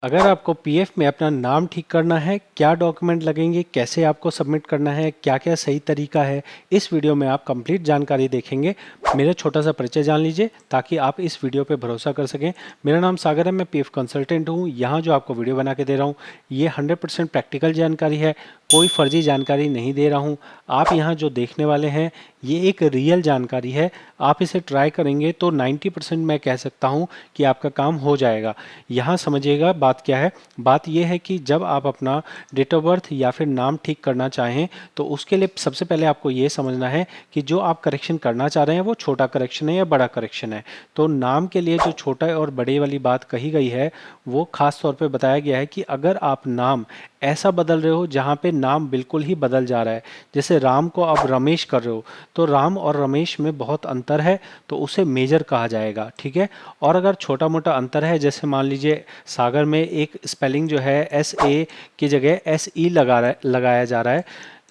अगर आपको पीएफ में अपना नाम ठीक करना है, क्या डॉक्यूमेंट लगेंगे, कैसे आपको सबमिट करना है, क्या क्या सही तरीका है, इस वीडियो में आप कंप्लीट जानकारी देखेंगे। मेरा छोटा सा परिचय जान लीजिए ताकि आप इस वीडियो पे भरोसा कर सकें। मेरा नाम सागर है, मैं पीएफ कंसल्टेंट हूँ। यहाँ जो आपको वीडियो बना के दे रहा हूँ ये 100% प्रैक्टिकल जानकारी है, कोई फर्जी जानकारी नहीं दे रहा हूँ। आप यहाँ जो देखने वाले हैं ये एक रियल जानकारी है। आप इसे ट्राई करेंगे तो 90% मैं कह सकता हूँ कि आपका काम हो जाएगा। यहाँ समझिएगा बात क्या है। बात यह है कि जब आप अपना डेट ऑफ बर्थ या फिर नाम ठीक करना चाहें तो उसके लिए सबसे पहले आपको ये समझना है कि जो आप करेक्शन करना चाह रहे हैं वो छोटा करेक्शन है या बड़ा करेक्शन है। तो नाम के लिए जो छोटा और बड़े वाली बात कही गई है वो खास तौर पे बताया गया है कि अगर आप नाम ऐसा बदल रहे हो जहाँ पे नाम बिल्कुल ही बदल जा रहा है, जैसे राम को आप रमेश कर रहे हो तो राम और रमेश में बहुत अंतर है, तो उसे मेजर कहा जाएगा। ठीक है। और अगर छोटा मोटा अंतर है, जैसे मान लीजिए सागर में एक स्पेलिंग जो है एस ए की जगह एस ई लगाया जा रहा है,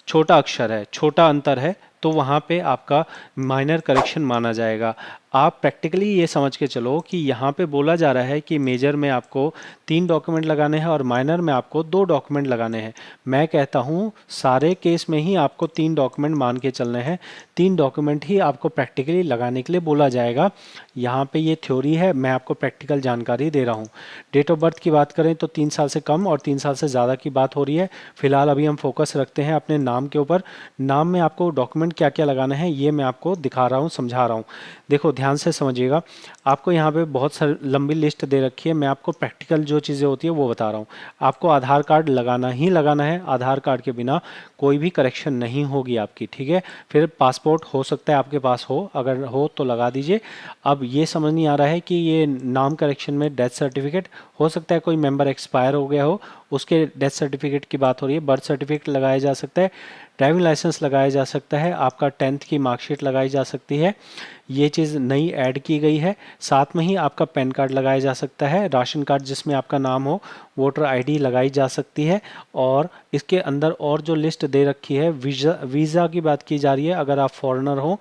छोटा अक्षर है, छोटा अंतर है, तो वहाँ पे आपका माइनर करेक्शन माना जाएगा। आप प्रैक्टिकली ये समझ के चलो कि यहाँ पे बोला जा रहा है कि मेजर में आपको 3 डॉक्यूमेंट लगाने हैं और माइनर में आपको 2 डॉक्यूमेंट लगाने हैं। मैं कहता हूँ सारे केस में ही आपको 3 डॉक्यूमेंट मान के चलने हैं। 3 डॉक्यूमेंट ही आपको प्रैक्टिकली लगाने के लिए बोला जाएगा। यहाँ पे ये थ्योरी है, मैं आपको प्रैक्टिकल जानकारी दे रहा हूँ। डेट ऑफ बर्थ की बात करें तो 3 साल से कम और 3 साल से ज़्यादा की बात हो रही है। फिलहाल अभी हम फोकस रखते हैं अपने नाम के ऊपर। नाम में आपको डॉक्यूमेंट क्या क्या लगाना है ये मैं आपको दिखा रहा हूँ, समझा रहा हूँ। देखो ध्यान से समझिएगा। आपको यहाँ पे बहुत सारी लंबी लिस्ट दे रखी है, मैं आपको प्रैक्टिकल जो चीज़ें होती है वो बता रहा हूँ। आपको आधार कार्ड लगाना ही लगाना है, आधार कार्ड के बिना कोई भी करेक्शन नहीं होगी आपकी। ठीक है। फिर पासपोर्ट हो सकता है आपके पास हो, अगर हो तो लगा दीजिए। अब ये समझ नहीं आ रहा है कि ये नाम करेक्शन में डेथ सर्टिफिकेट हो सकता है, कोई मेंबर एक्सपायर हो गया हो उसके डेथ सर्टिफिकेट की बात हो रही है, बर्थ सर्टिफिकेट लगाया जा सकता है, ड्राइविंग लाइसेंस लगाया जा सकता है, आपका 10th की मार्कशीट लगाई जा सकती है। ये चीज़ नई ऐड की गई है। साथ में ही आपका पैन कार्ड लगाया जा सकता है, राशन कार्ड जिसमें आपका नाम हो, वोटर आईडी लगाई जा सकती है। और इसके अंदर और जो लिस्ट दे रखी है, वीज़ा की बात की जा रही है अगर आप फॉरेनर हो।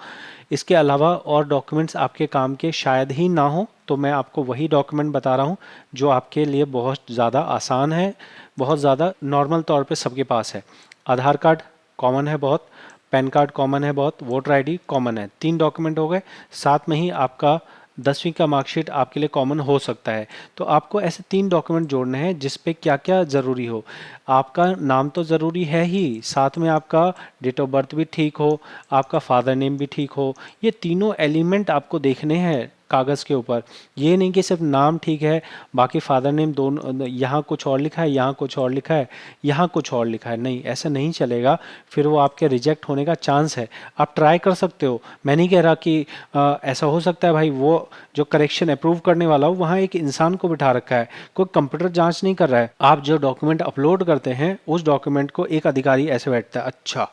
इसके अलावा और डॉक्यूमेंट्स आपके काम के शायद ही ना हो, तो मैं आपको वही डॉक्यूमेंट बता रहा हूँ जो आपके लिए बहुत ज़्यादा आसान है, बहुत ज़्यादा नॉर्मल तौर पे सबके पास है। आधार कार्ड कॉमन है बहुत, पैन कार्ड कॉमन है बहुत, वोटर आईडी कॉमन है। 3 डॉक्यूमेंट हो गए। साथ में ही आपका 10वीं का मार्कशीट आपके लिए कॉमन हो सकता है। तो आपको ऐसे 3 डॉक्यूमेंट जोड़ने हैं जिस पे क्या क्या ज़रूरी हो। आपका नाम तो ज़रूरी है ही, साथ में आपका डेट ऑफ बर्थ भी ठीक हो, आपका फादर नेम भी ठीक हो। ये तीनों एलिमेंट आपको देखने हैं कागज़ के ऊपर। ये नहीं कि सिर्फ नाम ठीक है, बाकी फादर नेम दोनों, यहाँ कुछ और लिखा है, यहाँ कुछ और लिखा है, यहाँ कुछ और लिखा है, नहीं ऐसा नहीं चलेगा। फिर वो आपके रिजेक्ट होने का चांस है। आप ट्राई कर सकते हो, मैं नहीं कह रहा कि ऐसा हो सकता है भाई वो जो करेक्शन अप्रूव करने वाला हो वहाँ एक इंसान को बिठा रखा है, कोई कंप्यूटर जांच नहीं कर रहा है। आप जो डॉक्यूमेंट अपलोड करते हैं उस डॉक्यूमेंट को एक अधिकारी ऐसे बैठता है, अच्छा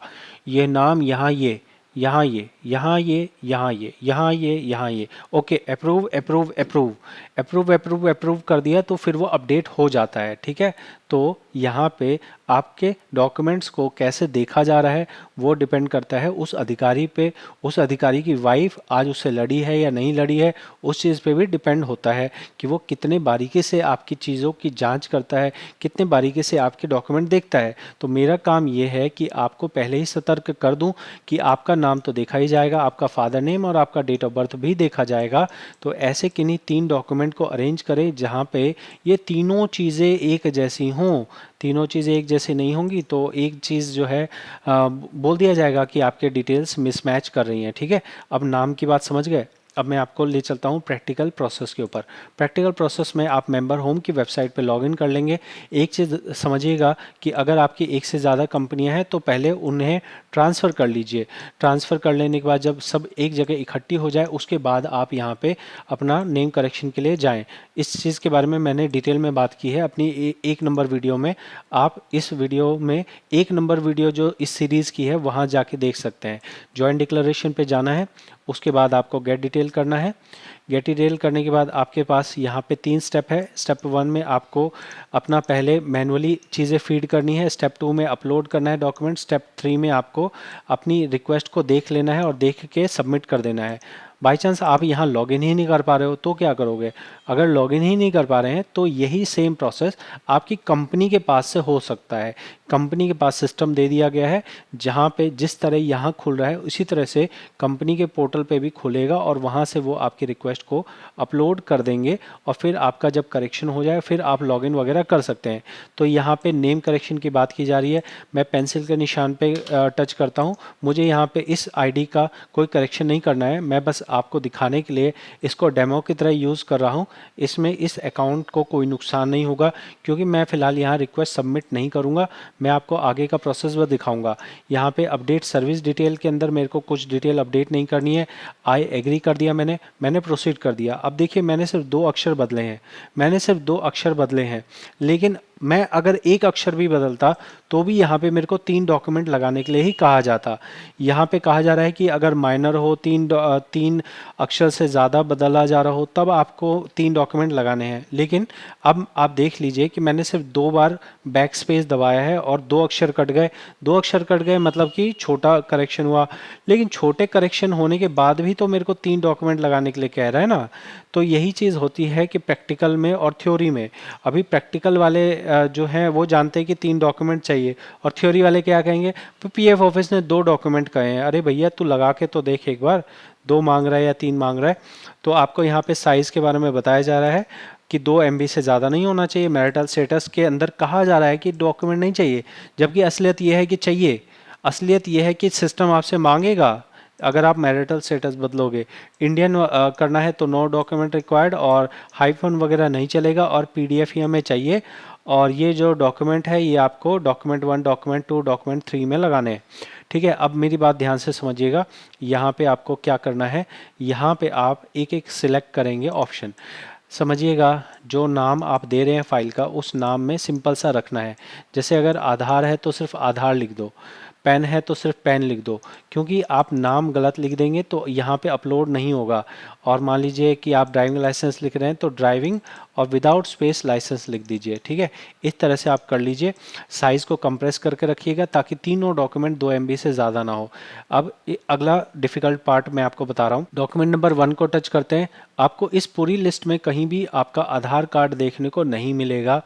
ये नाम यहाँ ये, यहाँ ये, यहाँ ये, यहाँ ये, यहाँ ये, यहाँ ये, okay approve approve approve approve approve approve कर दिया तो फिर वो अपडेट हो जाता है। ठीक है। तो यहाँ पे आपके डॉक्यूमेंट्स को कैसे देखा जा रहा है वो डिपेंड करता है उस अधिकारी पे। उस अधिकारी की वाइफ आज उससे लड़ी है या नहीं लड़ी है, उस चीज़ पे भी डिपेंड होता है कि वो कितने बारीकी से आपकी चीज़ों की जांच करता है, कितने बारीकी से आपके डॉक्यूमेंट देखता है। तो मेरा काम ये है कि आपको पहले ही सतर्क कर दूं कि आपका नाम तो देखा ही जाएगा, आपका फादर नेम और आपका डेट ऑफ बर्थ भी देखा जाएगा। तो ऐसे किन्हीं 3 डॉक्यूमेंट को अरेंज करें जहाँ पे ये तीनों चीज़ें एक जैसी हों। तीनों चीज़ें एक जैसी नहीं होंगी तो एक चीज़ जो है बोल दिया जाएगा कि आपके डिटेल्स मिसमैच कर रही हैं। ठीक है। अब नाम की बात समझ गए। अब मैं आपको ले चलता हूँ प्रैक्टिकल प्रोसेस के ऊपर। प्रैक्टिकल प्रोसेस में आप मेंबर होम की वेबसाइट पे लॉगिन कर लेंगे। एक चीज़ समझिएगा कि अगर आपकी एक से ज़्यादा कंपनियां हैं तो पहले उन्हें ट्रांसफ़र कर लीजिए। ट्रांसफ़र कर लेने के बाद जब सब एक जगह इकट्ठी हो जाए उसके बाद आप यहाँ पे अपना नेम करेक्शन के लिए जाएं। इस चीज़ के बारे में मैंने डिटेल में बात की है अपनी एक नंबर वीडियो में। आप इस वीडियो में 1 नंबर वीडियो जो इस सीरीज़ की है वहाँ जाके देख सकते हैं। जॉइंट डिक्लेरेशन पे जाना है, उसके बाद आपको गेट डिटेल करना है। गेट डिटेल करने के बाद आपके पास यहाँ पे 3 स्टेप है। स्टेप 1 में आपको अपना पहले मैनुअली चीज़ें फीड करनी है। स्टेप 2 में अपलोड करना है डॉक्यूमेंट। स्टेप 3 में आपको अपनी रिक्वेस्ट को देख लेना है और देख के सबमिट कर देना है। बाई चांस आप यहाँ लॉगिन ही नहीं कर पा रहे हो तो क्या करोगे? अगर लॉगिन ही नहीं कर पा रहे हैं तो यही सेम प्रोसेस आपकी कंपनी के पास से हो सकता है। कंपनी के पास सिस्टम दे दिया गया है जहाँ पे जिस तरह यहाँ खुल रहा है उसी तरह से कंपनी के पोर्टल पे भी खुलेगा और वहाँ से वो आपकी रिक्वेस्ट को अपलोड कर देंगे और फिर आपका जब करेक्शन हो जाए फिर आप लॉगिन वगैरह कर सकते हैं। तो यहाँ पे नेम करेक्शन की बात की जा रही है, मैं पेंसिल के निशान पे टच करता हूँ। मुझे यहाँ पे इस आईडी का कोई करेक्शन नहीं करना है, मैं बस आपको दिखाने के लिए इसको डेमो की तरह यूज़ कर रहा हूँ। इसमें इस अकाउंट को कोई नुकसान नहीं होगा क्योंकि मैं फ़िलहाल यहाँ रिक्वेस्ट सबमिट नहीं करूँगा, मैं आपको आगे का प्रोसेस वो दिखाऊँगा। यहाँ पे अपडेट सर्विस डिटेल के अंदर मेरे को कुछ डिटेल अपडेट नहीं करनी है। आई एग्री कर दिया मैंने प्रोसीड कर दिया। अब देखिए मैंने सिर्फ 2 अक्षर बदले हैं, मैंने सिर्फ 2 अक्षर बदले हैं, लेकिन मैं अगर एक अक्षर भी बदलता तो भी यहाँ पे मेरे को 3 डॉक्यूमेंट लगाने के लिए ही कहा जाता। यहाँ पे कहा जा रहा है कि अगर माइनर हो, 3 अक्षर से ज़्यादा बदला जा रहा हो तब आपको 3 डॉक्यूमेंट लगाने हैं। लेकिन अब आप देख लीजिए कि मैंने सिर्फ 2 बार बैक स्पेस दबाया है और 2 अक्षर कट गए। 2 अक्षर कट गए मतलब कि छोटा करेक्शन हुआ, लेकिन छोटे करेक्शन होने के बाद भी तो मेरे को 3 डॉक्यूमेंट लगाने के लिए कह रहा है ना। तो यही चीज़ होती है कि प्रैक्टिकल में और थ्योरी में। अभी प्रैक्टिकल वाले जो हैं वो जानते हैं कि 3 डॉक्यूमेंट चाहिए और थ्योरी वाले क्या कहेंगे, तो पीएफ ऑफिस ने 2 डॉक्यूमेंट कहे हैं। अरे भैया तू लगा के तो देख एक बार, 2 मांग रहा है या 3 मांग रहा है। तो आपको यहाँ पे साइज़ के बारे में बताया जा रहा है कि 2 MB से ज़्यादा नहीं होना चाहिए। मैरिटल स्टेटस के अंदर कहा जा रहा है कि डॉक्यूमेंट नहीं चाहिए, जबकि असलियत ये है कि चाहिए। असलियत ये है कि सिस्टम आपसे मांगेगा अगर आप मैरिटल स्टेटस बदलोगे। इंडियन करना है तो नो डॉक्यूमेंट रिक्वायर्ड और हाइफन वगैरह नहीं चलेगा और PDF ही हमें चाहिए। और ये जो डॉक्यूमेंट है ये आपको डॉक्यूमेंट 1, डॉक्यूमेंट 2, डॉक्यूमेंट 3 में लगाने हैं। ठीक है, अब मेरी बात ध्यान से समझिएगा। यहाँ पे आपको क्या करना है, यहाँ पे आप एक एक सिलेक्ट करेंगे ऑप्शन। समझिएगा, जो नाम आप दे रहे हैं फाइल का उस नाम में सिंपल सा रखना है। जैसे अगर आधार है तो सिर्फ आधार लिख दो, पेन है तो सिर्फ पेन लिख दो, क्योंकि आप नाम गलत लिख देंगे तो यहाँ पे अपलोड नहीं होगा। और मान लीजिए कि आप ड्राइविंग लाइसेंस लिख रहे हैं तो ड्राइविंग और विदाउट स्पेस लाइसेंस लिख दीजिए। ठीक है, इस तरह से आप कर लीजिए। साइज़ को कंप्रेस करके रखिएगा ताकि तीनों डॉक्यूमेंट 2 MB से ज़्यादा ना हो। अब अगला डिफ़िकल्ट पार्ट मैं आपको बता रहा हूँ। डॉक्यूमेंट नंबर 1 को टच करते हैं। आपको इस पूरी लिस्ट में कहीं भी आपका आधार कार्ड देखने को नहीं मिलेगा।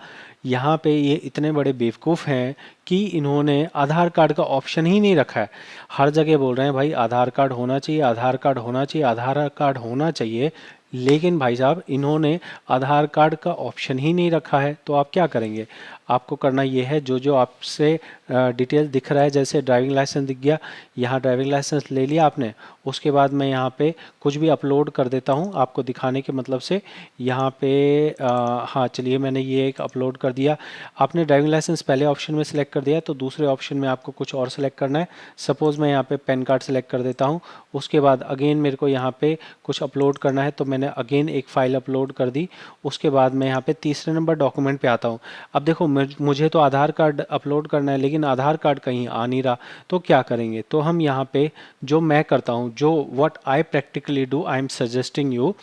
यहाँ पे ये इतने बड़े बेवकूफ़ हैं कि इन्होंने आधार कार्ड का ऑप्शन ही नहीं रखा है। हर जगह बोल रहे हैं भाई आधार कार्ड होना चाहिए, आधार कार्ड होना चाहिए, आधार कार्ड होना चाहिए, लेकिन भाई साहब इन्होंने आधार कार्ड का ऑप्शन ही नहीं रखा है। तो आप क्या करेंगे, आपको करना ये है, जो आपसे डिटेल दिख रहा है, जैसे ड्राइविंग लाइसेंस दिख गया, यहाँ ड्राइविंग लाइसेंस ले लिया आपने। उसके बाद मैं यहाँ पे कुछ भी अपलोड कर देता हूँ आपको दिखाने के मतलब से। यहाँ पे हाँ चलिए, मैंने ये एक अपलोड कर दिया। आपने ड्राइविंग लाइसेंस पहले ऑप्शन में सिलेक्ट कर दिया तो दूसरे ऑप्शन में आपको कुछ और सिलेक्ट करना है। सपोज़ मैं यहाँ पे पैन कार्ड सिलेक्ट कर देता हूँ। उसके बाद अगेन मेरे को यहाँ पे कुछ अपलोड करना है तो मैंने अगेन एक फ़ाइल अपलोड कर दी। उसके बाद मैं यहाँ पे तीसरे नंबर डॉक्यूमेंट पे आता हूँ। अब देखो मुझे तो आधार कार्ड अपलोड करना है लेकिन आधार कार्ड कहीं आ नहीं रहा, तो क्या करेंगे, तो हम यहाँ पे जो मैं करता हूँ, जो what I practically do, I am suggesting you,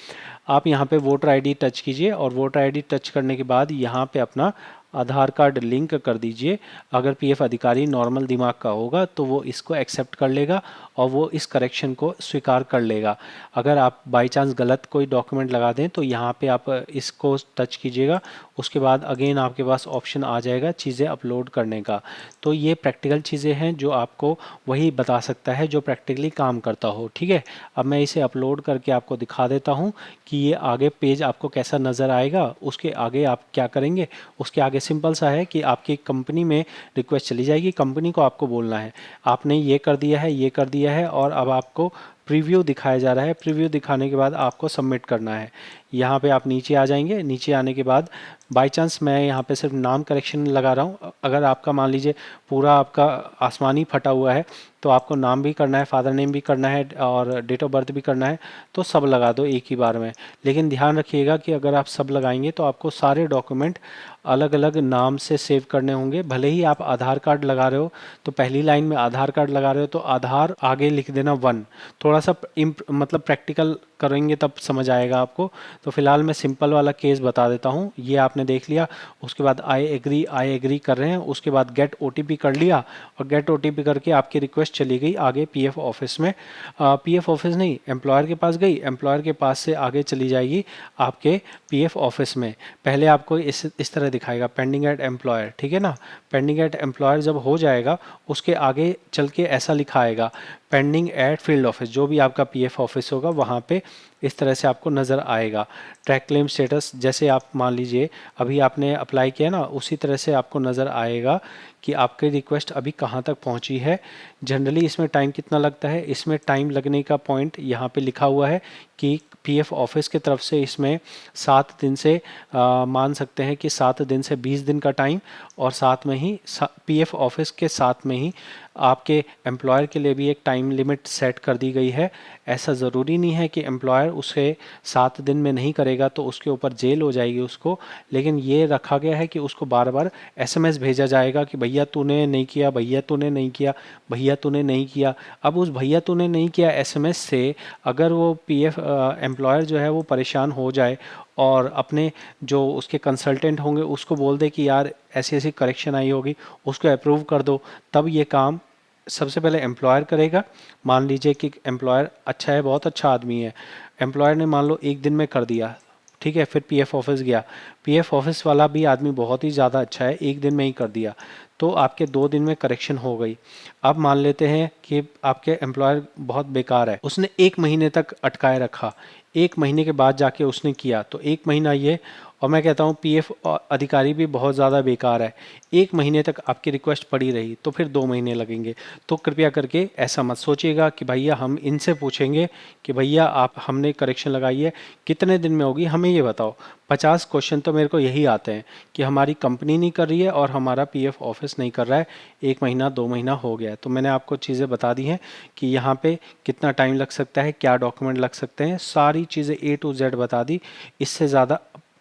आप यहाँ पे वोटर आईडी टच कीजिए और वोटर आईडी टच करने के बाद यहाँ पे अपना आधार कार्ड लिंक कर दीजिए। अगर पीएफ अधिकारी नॉर्मल दिमाग का होगा तो वो इसको एक्सेप्ट कर लेगा और वो इस करेक्शन को स्वीकार कर लेगा। अगर आप बाई चांस गलत कोई डॉक्यूमेंट लगा दें तो यहाँ पे आप इसको टच कीजिएगा। उसके बाद अगेन आपके पास ऑप्शन आ जाएगा चीज़ें अपलोड करने का। तो ये प्रैक्टिकल चीज़ें हैं जो आपको वही बता सकता है जो प्रैक्टिकली काम करता हो। ठीक है, अब मैं इसे अपलोड करके आपको दिखा देता हूँ कि ये आगे पेज आपको कैसा नज़र आएगा। उसके आगे आप क्या करेंगे, उसके आगे सिंपल सा है कि आपकी कंपनी में रिक्वेस्ट चली जाएगी। कंपनी को आपको बोलना है आपने ये कर दिया है, ये कर दिया है, और अब आपको प्रीव्यू दिखाया जा रहा है। प्रीव्यू दिखाने के बाद आपको सबमिट करना है। यहाँ पे आप नीचे आ जाएंगे। नीचे आने के बाद बाय चांस मैं यहाँ पे सिर्फ नाम करेक्शन लगा रहा हूँ। अगर आपका मान लीजिए पूरा आपका आसमानी फटा हुआ है तो आपको नाम भी करना है, फादर नेम भी करना है और डेट ऑफ बर्थ भी करना है, तो सब लगा दो एक ही बार में। लेकिन ध्यान रखिएगा कि अगर आप सब लगाएंगे तो आपको सारे डॉक्यूमेंट अलग अलग नाम से सेव करने होंगे। भले ही आप आधार कार्ड लगा रहे हो तो पहली लाइन में आधार कार्ड लगा रहे हो तो आधार आगे लिख देना 1। थोड़ा सा मतलब प्रैक्टिकल करेंगे तब समझ आएगा आपको। तो फिलहाल मैं सिंपल वाला केस बता देता हूँ। ये आपने देख लिया, उसके बाद आई एग्री कर रहे हैं, उसके बाद गेट ओटीपी कर लिया और गेट ओटीपी करके आपकी रिक्वेस्ट चली गई आगे पीएफ ऑफिस में। पीएफ ऑफिस नहीं, एम्प्लॉयर के पास गई, एम्प्लॉयर के पास से आगे चली जाएगी आपके पीएफ ऑफिस में। पहले आपको इस तरह दिखाएगा पेंडिंग एट एम्प्लॉयर, ठीक है ना। पेंडिंग एट एम्प्लॉयर जब हो जाएगा उसके आगे चल के ऐसा लिखा आएगा पेंडिंग एट फील्ड ऑफिस, जो भी आपका पीएफ ऑफिस होगा वहाँ पे इस तरह से आपको नज़र आएगा। ट्रैक क्लेम स्टेटस, जैसे आप मान लीजिए अभी आपने अप्लाई किया ना, उसी तरह से आपको नज़र आएगा कि आपकी रिक्वेस्ट अभी कहाँ तक पहुँची है। जनरली इसमें टाइम कितना लगता है, इसमें टाइम लगने का पॉइंट यहाँ पे लिखा हुआ है कि पीएफ ऑफिस की तरफ से इसमें 7 दिन से मान सकते हैं कि 7 दिन से 20 दिन का टाइम, और साथ में ही पीएफ ऑफिस के साथ में ही आपके एम्प्लॉयर के लिए भी एक टाइम लिमिट सेट कर दी गई है। ऐसा ज़रूरी नहीं है कि एम्प्लॉयर उसे 7 दिन में नहीं करेगा तो उसके ऊपर जेल हो जाएगी उसको, लेकिन ये रखा गया है कि उसको बार बार एसएमएस भेजा जाएगा कि भैया तूने नहीं किया, भैया तूने नहीं किया, भैया तूने नहीं किया। अब उस भैया तूने नहीं किया एसएमएस से अगर वो पीएफ एम्प्लॉयर जो है वो परेशान हो जाए और अपने जो उसके कंसल्टेंट होंगे उसको बोल दे कि यार ऐसी ऐसी करेक्शन आई होगी, उसको अप्रूव कर दो, तब ये काम सबसे पहले एम्प्लॉयर करेगा। मान लीजिए कि एम्प्लॉयर अच्छा है, बहुत अच्छा आदमी है, एम्प्लॉयर ने मान लो 1 दिन में कर दिया, ठीक है, फिर पीएफ ऑफिस गया, पीएफ ऑफिस वाला भी आदमी बहुत ही ज़्यादा अच्छा है, 1 दिन में ही कर दिया, तो आपके 2 दिन में करेक्शन हो गई। अब मान लेते हैं कि आपके एम्प्लॉयर बहुत बेकार है, उसने 1 महीने तक अटकाए रखा, 1 महीने के बाद जाके उसने किया, तो 1 महीना ये, और मैं कहता हूँ पीएफ अधिकारी भी बहुत ज़्यादा बेकार है, 1 महीने तक आपकी रिक्वेस्ट पड़ी रही तो फिर 2 महीने लगेंगे। तो कृपया करके ऐसा मत सोचिएगा कि भैया हम इनसे पूछेंगे कि भैया आप हमने करेक्शन लगाई है कितने दिन में होगी, हमें ये बताओ। 50 क्वेश्चन तो मेरे को यही आते हैं कि हमारी कंपनी नहीं कर रही है और हमारा पीएफ ऑफिस नहीं कर रहा है, 1 महीना 2 महीना हो गया है। तो मैंने आपको चीज़ें बता दी हैं कि यहाँ पे कितना टाइम लग सकता है, क्या डॉक्यूमेंट लग सकते हैं, सारी चीज़ें A to Z बता दी। इससे ज़्यादा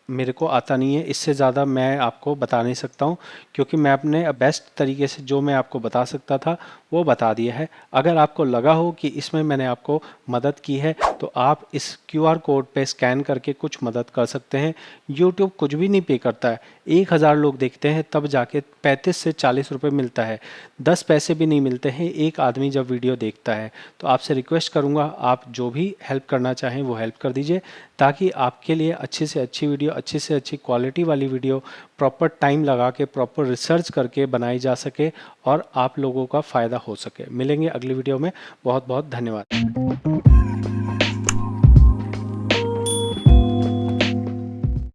मेरे को आता नहीं है, इससे ज़्यादा मैं आपको बता नहीं सकता हूँ, क्योंकि मैं अपने बेस्ट तरीके से जो मैं आपको बता सकता था वो बता दिया है। अगर आपको लगा हो कि इसमें मैंने आपको मदद की है तो आप इस QR कोड पे स्कैन करके कुछ मदद कर सकते हैं। YouTube कुछ भी नहीं पे करता है, 1000 लोग देखते हैं तब जाके 35 से 40 रुपये मिलता है, 10 पैसे भी नहीं मिलते हैं एक आदमी जब वीडियो देखता है। तो आपसे रिक्वेस्ट करूँगा आप जो भी हेल्प करना चाहें वो हेल्प कर दीजिए, ताकि आपके लिए अच्छी से अच्छी वीडियो, अच्छी से अच्छी क्वालिटी वाली वीडियो प्रॉपर टाइम लगा के प्रॉपर रिसर्च करके बनाई जा सके और आप लोगों का फ़ायदा हो सके। मिलेंगे अगली वीडियो में, बहुत बहुत धन्यवाद।